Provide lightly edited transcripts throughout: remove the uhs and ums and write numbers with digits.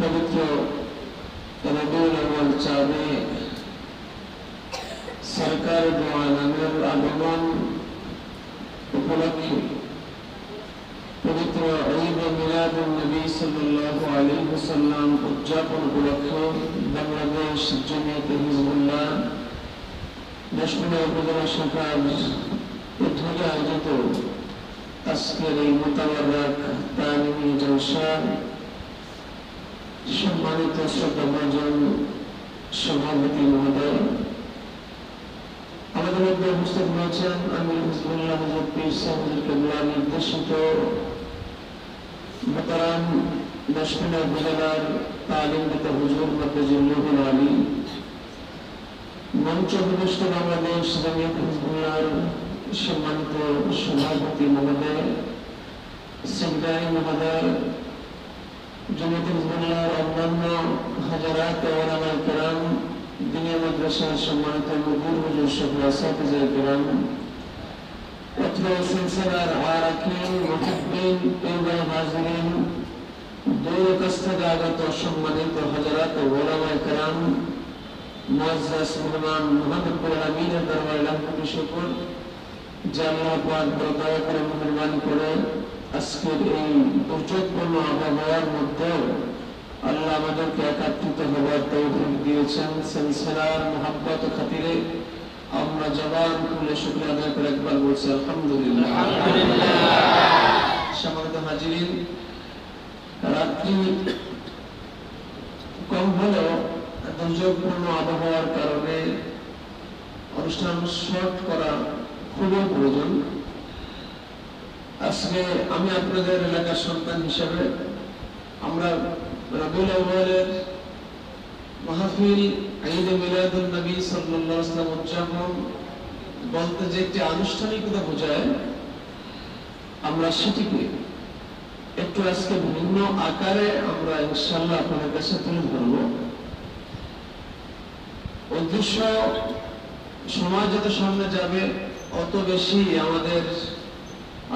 পবিত্র রবিউল আউয়াল চাঁদে সরকার দু আলমের আগমন উপলক্ষে পবিত্র ঈদ মিলাদুন নবী সাল্লাল্লাহু আলাইহি ওয়াসাল্লাম উদযাপন উপলক্ষে বাংলাদেশ জমিয়তে হিজবুল্লাহ দশমিনা উপজেলা শাখার উদ্যোগে আয়োজিত আজকের এই মোতাবারক তালিমি জলসা সম্মানিত শ্রদ্ধাভাজন সভাপতি মহোদয়, আমাদের মধ্যে উপস্থিত হয়েছেন আমির হিজবুল্লাহ হযরত পীর সাহেব কেবলা নির্দেশিত মোহতারাম দশমিনা উপজেলার তালিমরত হুজুর মাদ্রাজুল আলী, মঞ্চ উপবিষ্ট বাংলাদেশ জমিয়ত হিজবুল্লাহর সম্মানিত সভাপতি মহোদয়, সেক্রেটারি মহোদয়, জমিয়ত হিজবুল্লাহর অন্যান্য হাজারাত ওলামায়ে কেরাম, দিনিয়া মাদ্রাসার সম্মানিত মুদির হুজুর সকল আসাতিজায়ে কেরাম, অত্র সিলসিলার আরাকিন মুহিব্বিন পীরগাহ হাজিরিন, দূর কাছ থেকে আগত সম্মানিত হাজারাত ওলামায়ে কেরাম, মুআজ্জাজ মেহমান, মুহাম্মদুর আমিনের দরবারে লাখ কোটি শুকর যে আল্লাহ পাক দয়া করে মেহেরবানি করে আজকের এই দুর্যোগপূর্ণ আবহাওয়ার মধ্যে আল্লাহ আমাদেরকে একত্রিত হওয়ার তৌফিক দিয়েছেন। সিলসিলার মুহাব্বত খাতিরে আমরা জবান খুলে শুকরিয়া আদায় করে একবার বলছি আলহামদুলিল্লাহ। সম্মানিত হাজিরিন, রাত্রি কম হলেও দুর্যোগপূর্ণ আবহাওয়ার কারণে অনুষ্ঠান শর্ট করা খুবই প্রয়োজন। আজকে আমি আপনাদের এলাকার সন্তান হিসেবে আমরা রবিউল আউয়ালের মাহফিল ঈদ মিলাদুন নবী সাল্লাল্লাহু আলাইহি ওয়াসাল্লাম উদযাপন বলতে যে একটি আনুষ্ঠানিকতা বোঝায়, আমরা সেটিকে একটু আজকে ভিন্ন আকারে আমরা ইনশাআল্লাহ আপনাদের কাছে তুলে ধরব। উদ্দেশ্য সমাজ যত সামনে যাবে অত বেশি আমাদের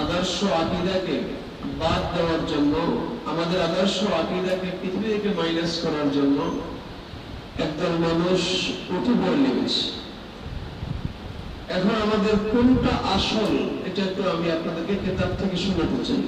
আদর্শ আকীদাকে বাদ দেওয়ার জন্য, আমাদের আদর্শ আকীদাকে পৃথিবী থেকে মাইনাস করার জন্য একদল মানুষ উঠে পড়ে লেগেছে। এখন আমাদের কোনটা আসল এটা একটু আমি আপনাদেরকে কিতাব থেকে শোনাতে চাই।